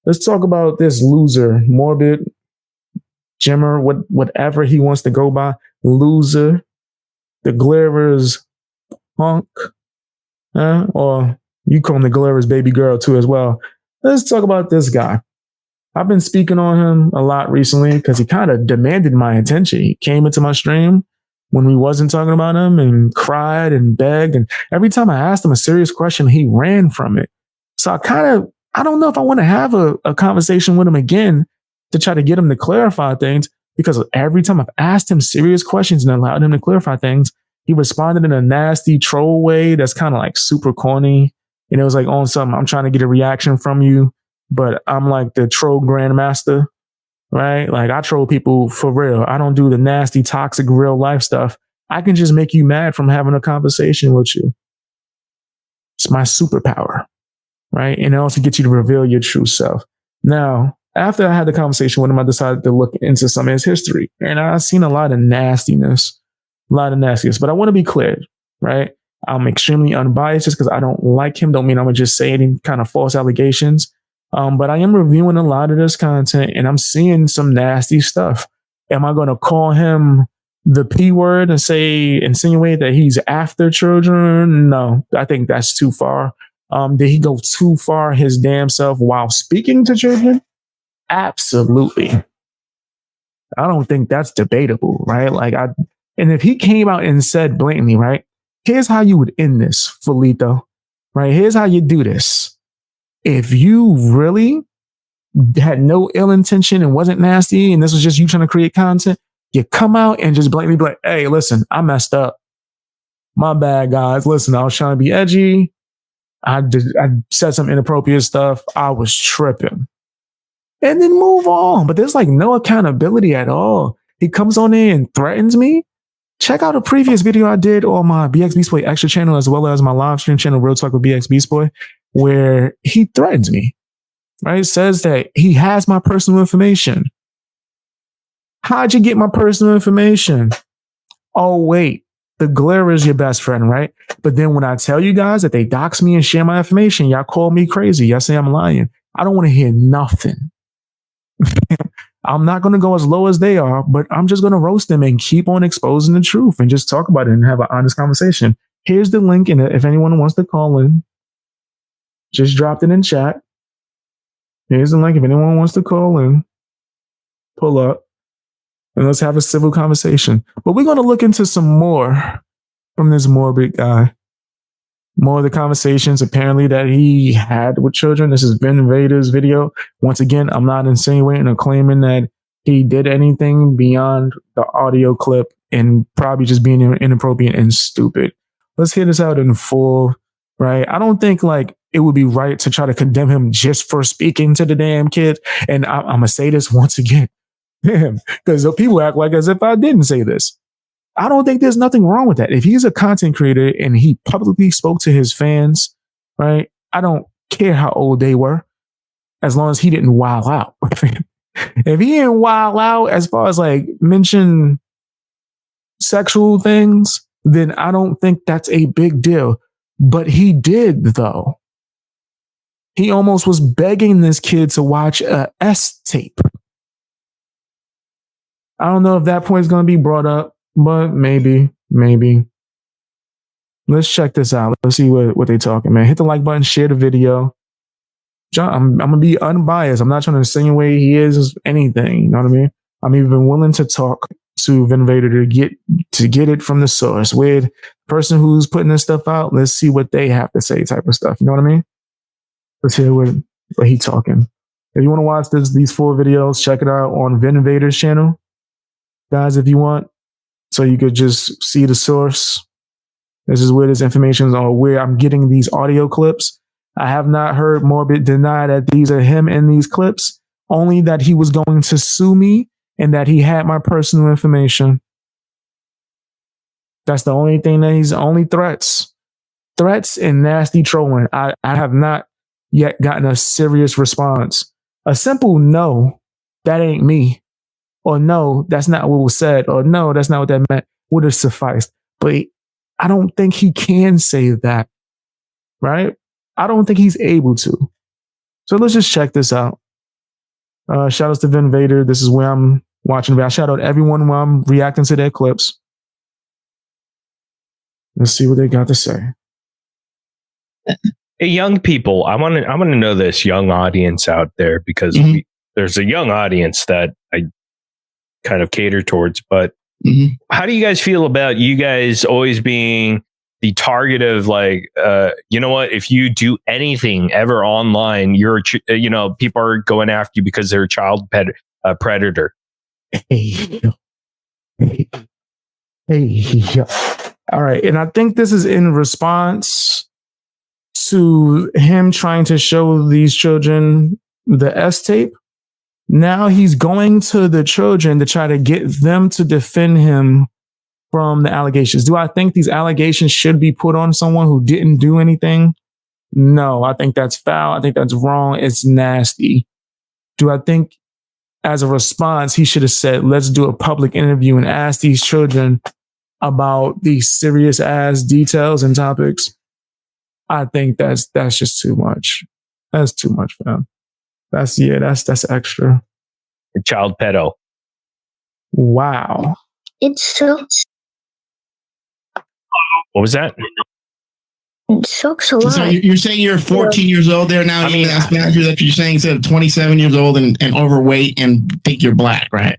Let's talk about this loser, morbid, Jimmer, whatever he wants to go by, loser, the Glivers punk, or you call him the Glivers baby girl too as well. Let's talk about this guy. I've been speaking on him a lot recently because he kind of demanded my attention. He came into my stream when we wasn't talking about him and cried and begged. And every time I asked him a serious question, he ran from it. So I don't know if I want to have a conversation with him again to try to get him to clarify things, because every time I've asked him serious questions and allowed him to clarify things, he responded in a nasty troll way that's kind of like super corny. And it was like on something, I'm trying to get a reaction from you, but I'm like the troll grandmaster, right? Like I troll people for real. I don't do the nasty, toxic real life stuff. I can just make you mad from having a conversation with you. It's my superpower, right? And it also gets you to reveal your true self. Now, after I had the conversation with him, I decided to look into some of his history, and I've seen a lot of nastiness, but I want to be clear, right? I'm extremely unbiased just because I don't like him. Don't mean I'm going to just say any kind of false allegations. But I am reviewing a lot of this content and I'm seeing some nasty stuff. Am I going to call him the P word and insinuate that he's after children? No, I think that's too far. Did he go too far his damn self while speaking to children? Absolutely. I don't think that's debatable, right? And if he came out and said blatantly, right, here's how you would end this, Felito, right? Here's how you do this. If you really had no ill intention and wasn't nasty, and this was just you trying to create content, you come out and just blatantly be like, hey, listen, I messed up. My bad, guys. Listen, I was trying to be edgy. I said some inappropriate stuff. I was tripping. And then move on. But there's like no accountability at all. He comes on in and threatens me. Check out a previous video I did on my BX Beast Boy Extra channel, as well as my live stream channel, Real Talk with BX Beast Boy, where he threatens me, right? Says that he has my personal information. How'd you get my personal information? Oh, wait, the glare is your best friend, right? But then when I tell you guys that they dox me and share my information, y'all call me crazy. Y'all say I'm lying. I don't want to hear nothing. I'm not going to go as low as they are, but I'm just going to roast them and keep on exposing the truth and just talk about it and have an honest conversation. Here's the link. And if anyone wants to call in, just dropped it in chat. Here's the link. If anyone wants to call in, pull up and let's have a civil conversation. But we're going to look into some more from this morbid guy. More of the conversations apparently that he had with children. This is Vin Vader's video. Once again, I'm not insinuating or claiming that he did anything beyond the audio clip and probably just being inappropriate and stupid. Let's hear this out in full, right? I don't think like it would be right to try to condemn him just for speaking to the damn kid. And I'm going to say this once again, because people act like as if I didn't say this. I don't think there's nothing wrong with that. If he's a content creator and he publicly spoke to his fans, right? I don't care how old they were, as long as he didn't wild out. If he didn't wild out as far as like mention sexual things, then I don't think that's a big deal. But he did, though. He almost was begging this kid to watch a S tape. I don't know if that point is going to be brought up. But maybe. Let's check this out. Let's see what they're talking, man. Hit the like button, share the video. I'm going to be unbiased. I'm not trying to insinuate he is anything. You know what I mean? I'm even willing to talk to Vin Vader to get it from the source. With the person who's putting this stuff out, let's see what they have to say type of stuff. You know what I mean? Let's hear what he's talking. If you want to watch these 4 videos, check it out on Vin Vader's channel. Guys, if you want. So you could just see the source. This is where this information is, or where I'm getting these audio clips. I have not heard Morbid deny that these are him in these clips, only that he was going to sue me and that he had my personal information. That's the only thing that he's only threats. Threats and nasty trolling. I have not yet gotten a serious response. A simple no, that ain't me. Or no, that's not what was said. Or no, that's not what that meant. Would have sufficed. But I don't think he can say that. Right? I don't think he's able to. So let's just check this out. Shout outs to Vin Vader. This is where I'm watching. I shout out everyone while I'm reacting to their clips. Let's see what they got to say. Hey, young people, I want to know this young audience out there, because there's a young audience that I kind of cater towards. But how do you guys feel about you guys always being the target of, like, you know what? If you do anything ever online, people are going after you because they're a child predator. Hey. All right. And I think this is in response to him trying to show these children the S tape. Now he's going to the children to try to get them to defend him from the allegations. Do I think these allegations should be put on someone who didn't do anything? No, I think that's foul. I think that's wrong. It's nasty. Do I think as a response, he should have said, let's do a public interview and ask these children about these serious ass details and topics? I think that's just too much. That's too much, fam. That's extra. Child pedo. Wow. It's so. What was that? It sucks a lot. So you're saying you're 14 years old there now? I mean, that's what you're saying, instead of 27 years old and overweight and think you're black, right?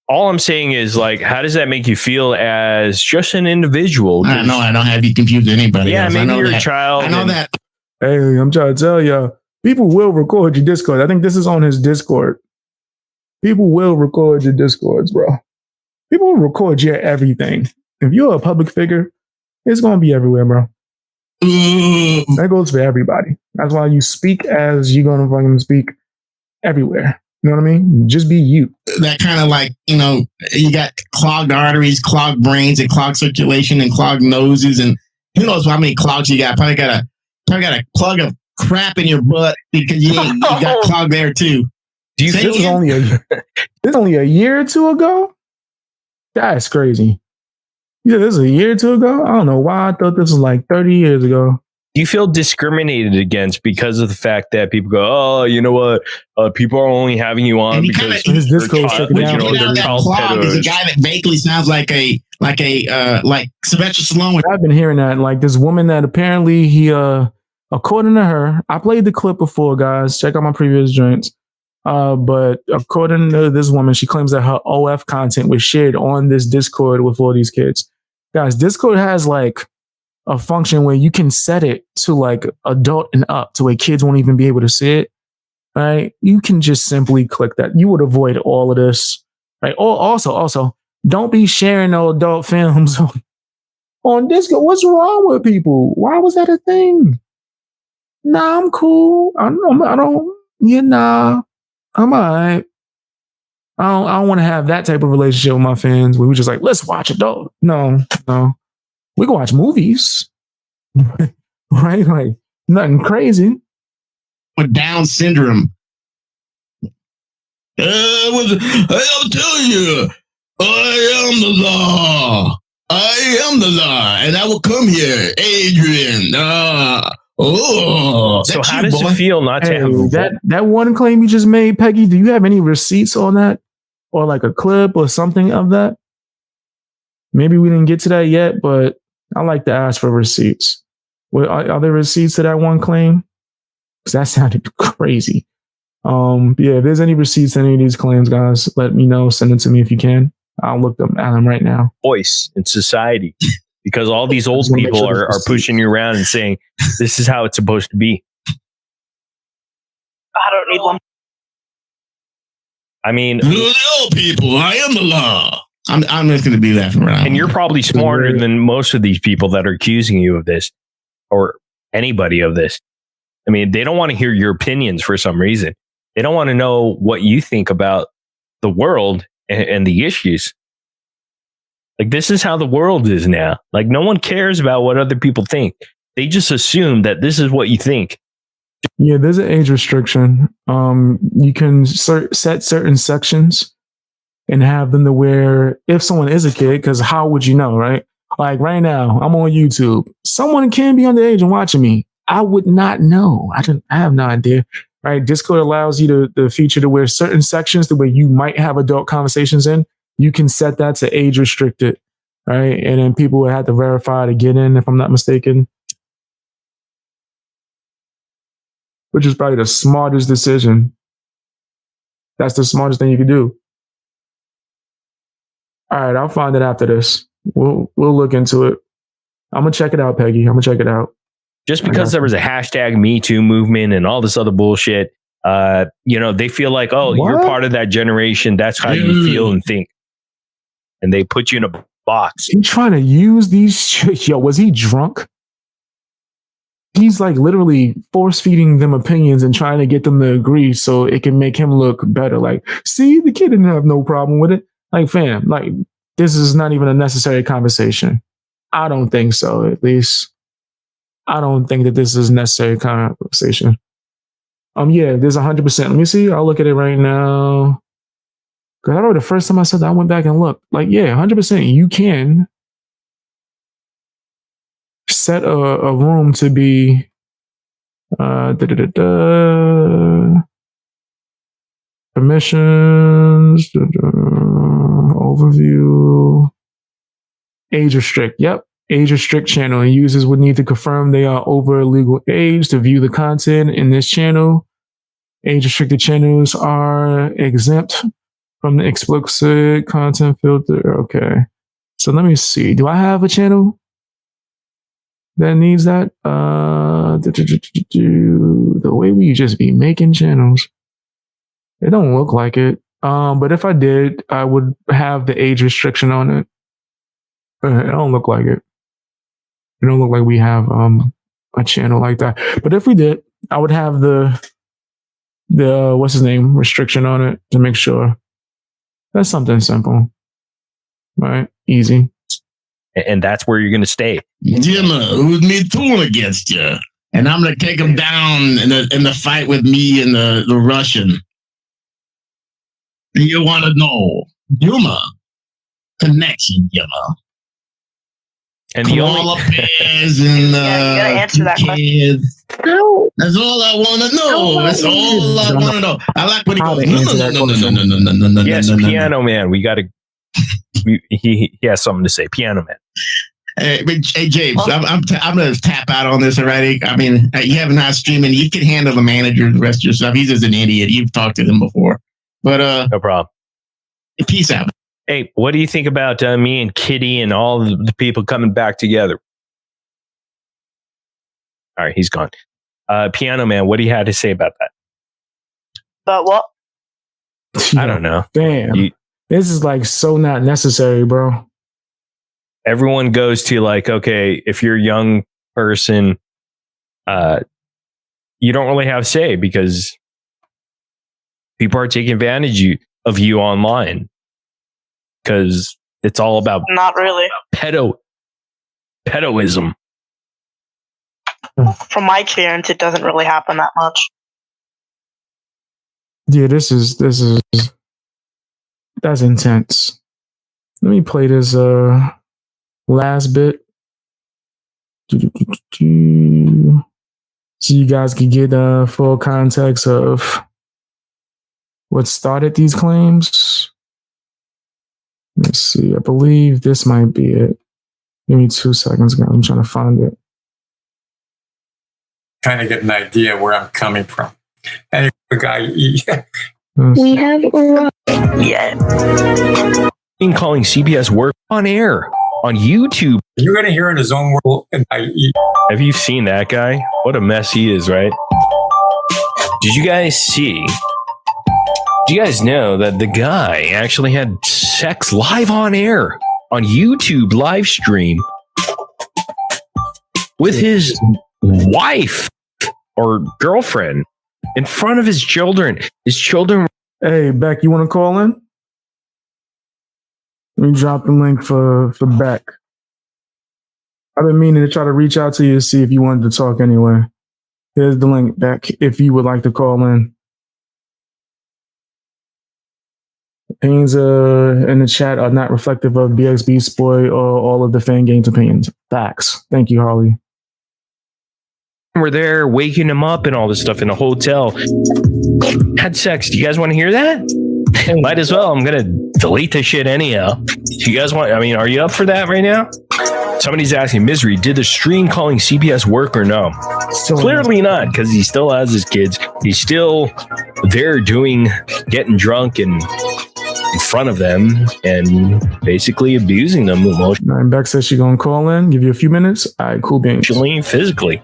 All I'm saying is, like, how does that make you feel as just an individual? I don't have you confused with anybody. Yeah, else. maybe you're a child. I know that. Hey, I'm trying to tell y'all, people will record your Discord. I think this is on his Discord. People will record your Discords, bro. People will record your everything. If you're a public figure, it's going to be everywhere, bro. That goes for everybody. That's why you speak as you're going to fucking speak everywhere. You know what I mean? Just be you. That kind of, like, you got clogged arteries, clogged brains, and clogged circulation, and clogged noses, and who knows how many clogs you got. Probably got a plug of crap in your butt because you got clogged there too. Do you think this only a year or two ago? That's crazy. Yeah, this is a year or two ago. I don't know why I thought this was like 30 years ago. Do you feel discriminated against because of the fact that people go, oh, you know what? People are only having you on because his Discord they're child pedos. Is a guy that vaguely sounds like Sylvester Stallone. I've been hearing that, like, this woman that apparently he, according to her, I played the clip before, guys. Check out my previous joints. But according to this woman, she claims that her OF content was shared on this Discord with all these kids. Guys, Discord has like a function where you can set it to like adult and up to where kids won't even be able to see it. Right? You can just simply click that. You would avoid all of this. Right? Also, don't be sharing no adult films on Discord. What's wrong with people? Why was that a thing? Nah, I'm cool. I'm all right. I don't want to have that type of relationship with my fans where we're just like, let's watch adult. No. We can watch movies. Right? Like, nothing crazy. With Down syndrome. I'll tell you, I am the law. I am the law, and I will come here, Adrian. So how does it feel not to have that one claim you just made, Peggy? Do you have any receipts on that, or like a clip or something of that? Maybe we didn't get to that yet, but I like to ask for receipts. Are there receipts to that one claim? Because that sounded crazy. If there's any receipts to any of these claims, guys, let me know. Send it to me if you can. I'll look them at them right now. Voice in society. Because all these old people are pushing you around and saying, this is how it's supposed to be. I don't need one. I mean, the old people, I am the law. I'm just going to be that from around. And you're probably smarter than most of these people that are accusing you of this, or anybody of this. I mean, they don't want to hear your opinions for some reason. They don't want to know what you think about the world and the issues. Like, this is how the world is now. Like, no one cares about what other people think. They just assume that this is what you think. Yeah, there's an age restriction. You can set certain sections and have them to where if someone is a kid, because how would you know, right? Like right now, I'm on YouTube. Someone can be underage and watching me. I would not know. I have no idea. right? Discord allows you the feature to where certain sections the way you might have adult conversations in, you can set that to age restricted, right? And then people would have to verify to get in, if I'm not mistaken. Which is probably the smartest decision. That's the smartest thing you can do. All right, I'll find it after this. We'll look into it. I'm gonna check it out, Peggy. I'm gonna check it out. Just because there was a hashtag Me Too movement and all this other bullshit, they feel like, oh, What? you're part of that generation. That's how you feel and think. And they put you in a box. He trying to use these. Yo, was he drunk? He's like literally force feeding them opinions and trying to get them to agree so it can make him look better. Like, see, the kid didn't have no problem with it. Like, fam, like, this is not even a necessary conversation. I don't think so, at least. I don't think that this is a necessary conversation. Yeah, there's 100%. Let me see. I'll look at it right now. Because I remember the first time I said that, I went back and looked. Like, yeah, 100%. You can set a room to be permissions, overview, age restrict. Yep. Age restrict channel, and users would need to confirm they are over legal age to view the content in this channel. Age restricted channels are exempt from the explicit content filter. Okay. So let me see. Do I have a channel that needs that? The way we just be making channels, it don't look like it. But if I did, I would have the age restriction on it. It don't look like it. It don't look like we have a channel like that. But if we did, I would have the what's his name restriction on it to make sure. That's something simple, right? Easy. And that's where you're going to stay. Jim, who's me tooling against you, and I'm going to take him down in the fight with me and the Russian. You want to know Yuma connection, Yuma. And the only Lopez and you gotta answer that question. No. That's all I want to know. That's all I want to know. I like when he How goes. to answer that question. yes, Piano Man. We got to. He has something to say. Piano Man. Hey James, I'm gonna tap out on this already. I mean, you have not streaming. You can handle the manager, the rest of your stuff. He's just an idiot. You've talked to him before, but no problem. Peace out. Hey, what do you think about me and Kitty and all the people coming back together? All right, he's gone. Piano Man, what do you have to say about that? But what? I don't know. Damn. This is like so not necessary, bro. Everyone goes to like, okay, if you're a young person, you don't really have say because people are taking advantage of you online. Because it's all about Not really. pedoism. From my experience, it doesn't really happen that much. Yeah, this is that's intense. Let me play this last bit. So you guys can get full context of what started these claims. Let's see. I believe this might be it. Give me 2 seconds, guys. I'm trying to find it. Kind of get an idea where I'm coming from. Anyway, guy, We have Yeah. In calling CBS work on air on YouTube. you're going to hear in his own world. Have you seen that guy? What a mess he is, right? Did you guys see? Do you guys know that the guy actually had sex live on air on YouTube live stream with his wife or girlfriend in front of his children? His children. Hey, Beck, you want to call in? Let me drop the link for Beck. I've been meaning to try to reach out to you to see if you wanted to talk anyway. Here's the link, Beck, if you would like to call in. Opinions in the chat are not reflective of BXB Spoy or all of the Fan Games opinions. Facts. Thank you, Harley. were there waking him up and all this stuff in a hotel. Had sex. Do you guys want to hear that? Might as well. I'm going to delete the shit anyhow. Do you guys want, I mean, are you up for that right now? Somebody's asking, Misery, did the stream calling CPS work or no? Clearly not, because he still has his kids. He's still there getting drunk and in front of them and basically abusing them emotionally. And Beck says she's going to call in, give you a few minutes. All right, cool beans. Physically.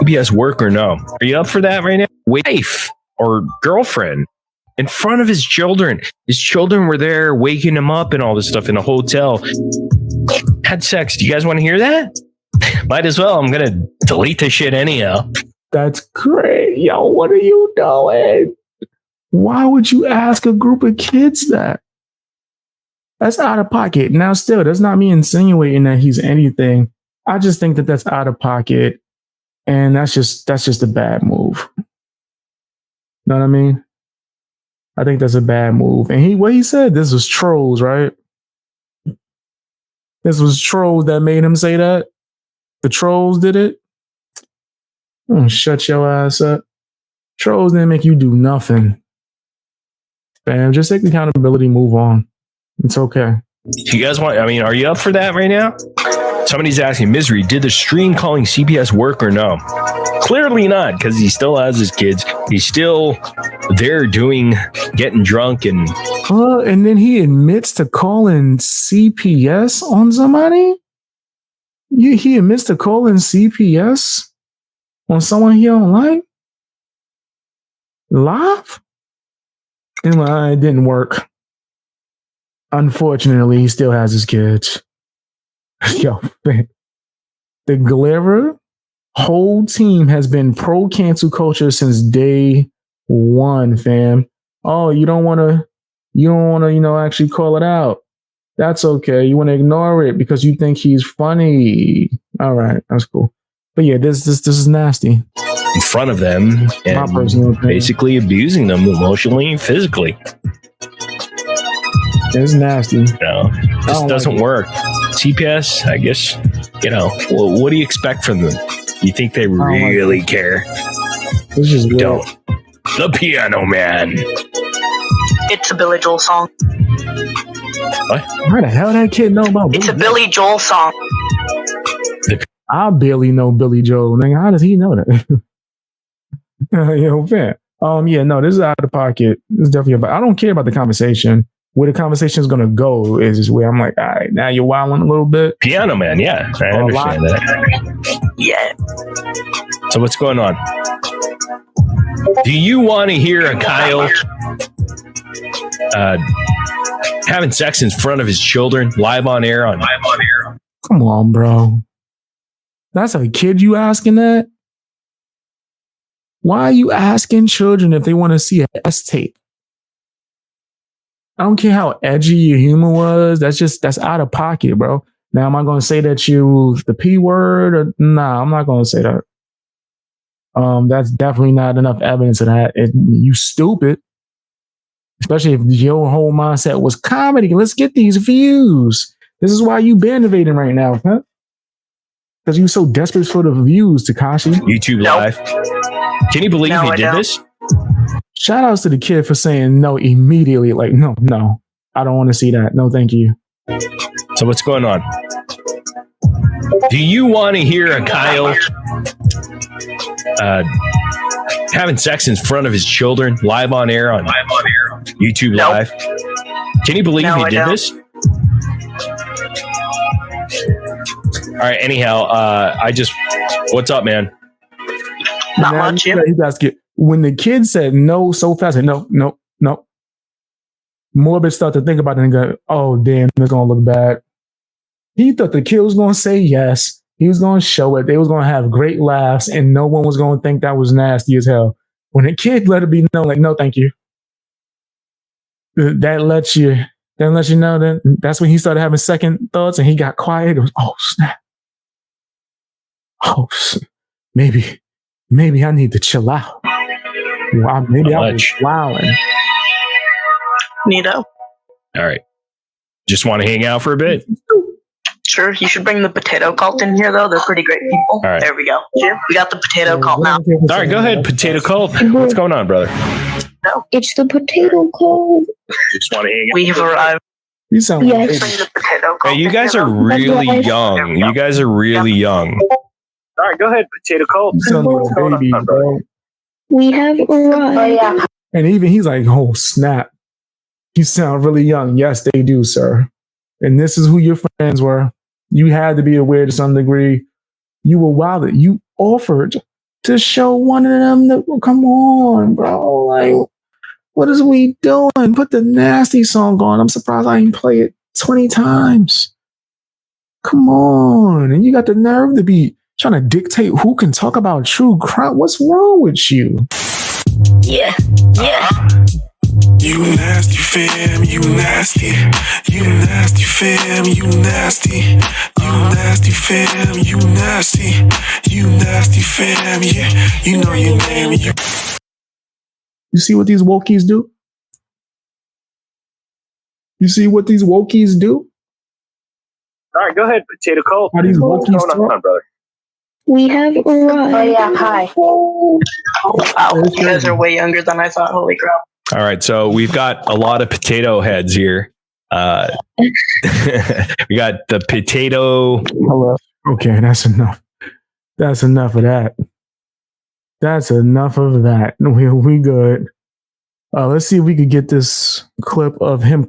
CPS work or no? Are you up for that right now? Wife or girlfriend in front of his children. His children were there waking him up and all this stuff in a hotel. Had sex. Do you guys want to hear that? Might as well. I'm going to delete the shit anyhow. That's great. Yo, what are you doing? Why would you ask a group of kids that? That's out of pocket. Now, still, that's not me insinuating that he's anything. I just think that that's out of pocket. And that's just a bad move. Know what I mean? I think that's a bad move. And what he said, this was trolls, right? This was trolls that made him say that. The trolls did it. Shut your ass up. Trolls didn't make you do nothing. Bam, just take accountability, move on. It's okay. Do you guys want, I mean, are you up for that right now? Somebody's asking, Misery, did the stream calling CPS work or no? Clearly not, because he still has his kids. He's still there getting drunk and then he admits to calling CPS on somebody? He admits to calling CPS on someone he don't like? Live? And it didn't work. Unfortunately, he still has his kids. Yo, man. The Glare whole team has been pro cancel culture since day one, fam. Oh, you don't want to, actually call it out. That's okay. You want to ignore it because you think he's funny. All right, that's cool. But yeah, this is nasty. In front of them and basically abusing them emotionally, physically. It's nasty. No, this doesn't work. CPS, I guess, what do you expect from them? You think they really care? This is don't. The Piano Man. It's a Billy Joel song. What? How the hell that kid know about It's a Billy Joel song. I barely know Billy Joel. Nigga, how does he know that? Fair. Yeah, no, this is out of pocket. This is definitely I don't care about the conversation. Where the conversation is going to go is where I'm like, all right, now you're wilding a little bit. Piano Man, yeah. I understand that. Yeah. So what's going on? Do you want to hear a Kyle having sex in front of his children live on air? Come on, bro. That's a kid you asking that? Why are you asking children if they want to see a S tape? I don't care how edgy your humor was. That's out of pocket, bro. Now, am I going to say that you the P word? Or nah, I'm not going to say that. That's definitely not enough evidence of that. You stupid. Especially if your whole mindset was comedy. Let's get these views. This is why you bandivading right now, huh? Because you're so desperate for the views, Takashi. YouTube Live. Can you believe he did this? Shout outs to the kid for saying no immediately. Like, no, I don't want to see that. No, thank you. So what's going on? Do you want to hear a Kyle having sex in front of his children live on air on YouTube Live? Can you believe he did this? All right. Anyhow, what's up, man? Not much. You guys get when the kid said no so fast. No. Morbid start to think about it and go, oh damn, they're gonna look bad. He thought the kid was gonna say yes. He was gonna show it. They was gonna have great laughs, and no one was gonna think that was nasty as hell. When the kid let it be known, like, no, thank you. That lets you know that that's when he started having second thoughts and he got quiet. It was, oh snap. Oh, maybe I need to chill out. Maybe I was wilding. Neato. All right. Just want to hang out for a bit? Sure, you should bring the potato cult in here, though. They're pretty great people. All right. There we go. Here, we got the potato cult now. All right, go ahead, Potato Cult. What's going on, brother? It's the potato cult. Just want to hang out. We have arrived. You sound like Yes. Bring the potato cult Hey, you in guys here, are though. really young. You guys are really young. All right, go ahead, Potato Cult. you sound like a baby, bro. We have arrived. And even he's like, oh snap. You sound really young. Yes, they do, sir. And this is who your friends were. You had to be aware to some degree. You were wild. You offered to show one of them that, come on, bro. Like, what is we doing? Put the nasty song on. I'm surprised I didn't play it 20 times. Come on. And you got the nerve to be trying to dictate who can talk about true crime. What's wrong with you? Yeah. You nasty fam, you nasty. You nasty fam, you nasty. You nasty fam, you nasty. You nasty fam, yeah. You know your name. You see what these wokies do? You see what these wokies do? All right, go ahead, Potato Cult. How these What's wokies going on, talk? brother? We have arrived. Hi. Oh, wow. You guys are way younger than I thought. Holy crap. All right, so we've got a lot of potato heads here. We got the potato. Hello. Okay, that's enough. That's enough of that. That's enough of that. We good. Let's see if we could get this clip of him